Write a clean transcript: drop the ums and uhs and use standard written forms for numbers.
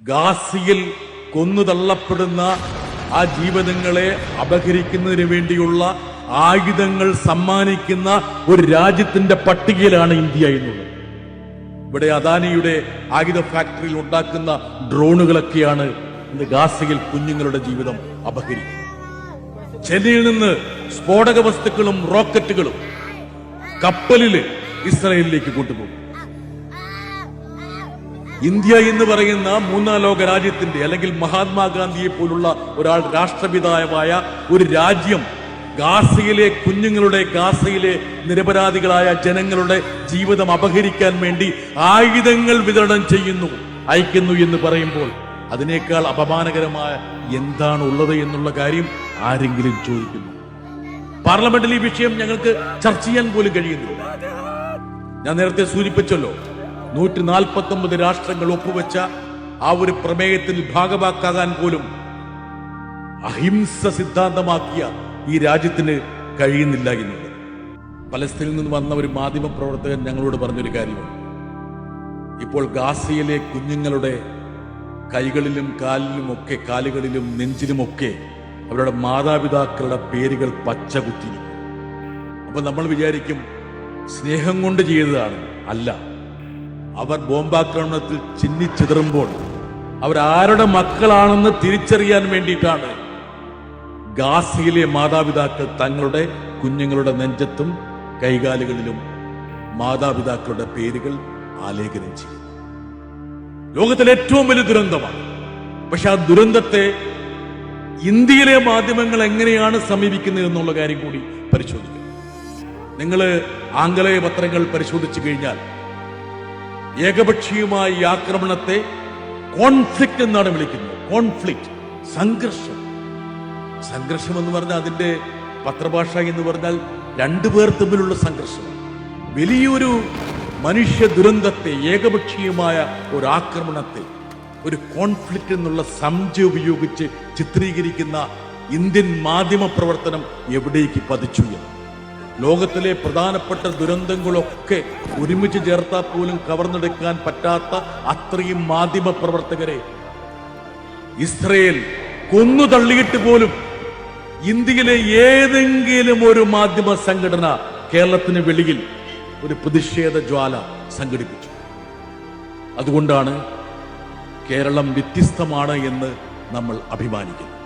ഗാസയിൽ കൊന്നുതള്ളപ്പെടുന്ന ആ ജീവിതങ്ങളെ അപഹരിക്കുന്നതിന് വേണ്ടിയുള്ള ആയുധങ്ങൾ സമ്മാനിക്കുന്ന ഒരു രാജ്യത്തിന്റെ പട്ടികയിലാണ് ഇന്ത്യ എന്നുള്ളത്. ഇവിടെ അദാനിയുടെ ആയുധ ഫാക്ടറിയിൽ ഉണ്ടാക്കുന്ന ഡ്രോണുകളൊക്കെയാണ് ഇന്ന് ഗാസയിൽ കുഞ്ഞുങ്ങളുടെ ജീവിതം അപഹരിക്കുന്നത്. ചെന്നൈയിൽ നിന്ന് സ്ഫോടക വസ്തുക്കളും റോക്കറ്റുകളും കപ്പലില് ഇസ്രായേലിലേക്ക് കൊണ്ടുപോകും. ഇന്ത്യ എന്ന് പറയുന്ന മൂന്നാം ലോക രാജ്യത്തിന്റെ അല്ലെങ്കിൽ മഹാത്മാഗാന്ധിയെ പോലുള്ള ഒരാൾ രാഷ്ട്രപിതാവായ ഒരു രാജ്യം ഗാസയിലെ കുഞ്ഞുങ്ങളുടെ, ഗാസയിലെ നിരപരാധികളായ ജനങ്ങളുടെ ജീവിതം അപഹരിക്കാൻ വേണ്ടി ആയുധങ്ങൾ വിതരണം ചെയ്യുന്നു, അയക്കുന്നു എന്ന് പറയുമ്പോൾ അതിനേക്കാൾ അപമാനകരമായ എന്താണ് ഉള്ളത് എന്നുള്ള കാര്യം ആരെങ്കിലും ചോദിക്കുന്നു? പാർലമെന്റിൽ ഈ വിഷയം ഞങ്ങൾക്ക് ചർച്ച ചെയ്യാൻ പോലും കഴിയുന്നില്ല. ഞാൻ നേരത്തെ സൂചിപ്പിച്ചല്ലോ, 149 രാഷ്ട്രങ്ങൾ ഒപ്പുവെച്ച ആ ഒരു പ്രമേയത്തിൽ ഭാഗവാക്കാകാൻ പോലും അഹിംസ സിദ്ധാന്തമാക്കിയ ഈ രാജ്യത്തിന് കഴിയുന്നില്ല എന്നുള്ളത്. പലസ്തീനിൽ നിന്ന് വന്ന ഒരു മാധ്യമ പ്രവർത്തകൻ ഞങ്ങളോട് പറഞ്ഞൊരു കാര്യമാണ്, ഇപ്പോൾ ഗാസയിലെ കുഞ്ഞുങ്ങളുടെ കൈകളിലും കാലിലുമൊക്കെ, കാലുകളിലും നെഞ്ചിലുമൊക്കെ അവരുടെ മാതാപിതാക്കളുടെ പേരുകൾ പച്ച കുത്തിയിരിക്കും. അപ്പൊ നമ്മൾ വിചാരിക്കും സ്നേഹം കൊണ്ട് ചെയ്തതാണ്. അല്ല, അവർ ബോംബാക്രമണത്തിൽ ചിന്നിച്ചിതറുമ്പോൾ അവരാരുടെ മക്കളാണെന്ന് തിരിച്ചറിയാൻ വേണ്ടിയിട്ടാണ് ഗാസയിലെ മാതാപിതാക്കൾ തങ്ങളുടെ കുഞ്ഞുങ്ങളുടെ നെഞ്ചത്തും കൈകാലുകളിലും മാതാപിതാക്കളുടെ പേരുകൾ ആലേഖനം ചെയ്യും. ലോകത്തിലെ ഏറ്റവും വലിയ ദുരന്തമാണ്. പക്ഷെ ആ ദുരന്തത്തെ ഇന്ത്യയിലെ മാധ്യമങ്ങൾ എങ്ങനെയാണ് സമീപിക്കുന്നത് എന്നുള്ള കാര്യം കൂടി പരിശോധിക്കണം. നിങ്ങൾ ആംഗലേയ പത്രങ്ങൾ പരിശോധിച്ചു കഴിഞ്ഞാൽ ഏകപക്ഷീയമായ ഈ ആക്രമണത്തെ കോൺഫ്ലിക്റ്റ് എന്നാണ് വിളിക്കുന്നത്. കോൺഫ്ലിക്റ്റ്, സംഘർഷം. സംഘർഷം എന്ന് പറഞ്ഞാൽ അതിന്റെ പത്രഭാഷ എന്ന് പറഞ്ഞാൽ രണ്ടുപേർ തമ്മിലുള്ള സംഘർഷം. വലിയൊരു മനുഷ്യ ദുരന്തത്തെ, ഏകപക്ഷീയമായ ഒരു ആക്രമണത്തെ ഒരു കോൺഫ്ലിക്റ്റ് എന്നുള്ള സംജ്ഞ ഉപയോഗിച്ച് ചിത്രീകരിക്കുന്ന ഇന്ത്യൻ മാധ്യമ പ്രവർത്തനം എവിടേക്ക് പതിച്ചു എന്ന്. ലോകത്തിലെ പ്രധാനപ്പെട്ട ദുരന്തങ്ങളൊക്കെ ഒരുമിച്ച് ചേർത്താൽ പോലും കവർന്നെടുക്കാൻ പറ്റാത്ത അത്രയും മാധ്യമ പ്രവർത്തകരെ ഇസ്രയേൽ കൊന്നു തള്ളിയിട്ട് പോലും ഇന്ത്യയിലെ ഏതെങ്കിലും ഒരു മാധ്യമ സംഘടന കേരളത്തിന് വെളിയിൽ ഒരു പ്രതിഷേധ ജ്വാല സംഘടിപ്പിച്ചു. അതുകൊണ്ടാണ് കേരളം വ്യത്യസ്തമാണ് എന്ന് നമ്മൾ അഭിമാനിക്കുന്നത്.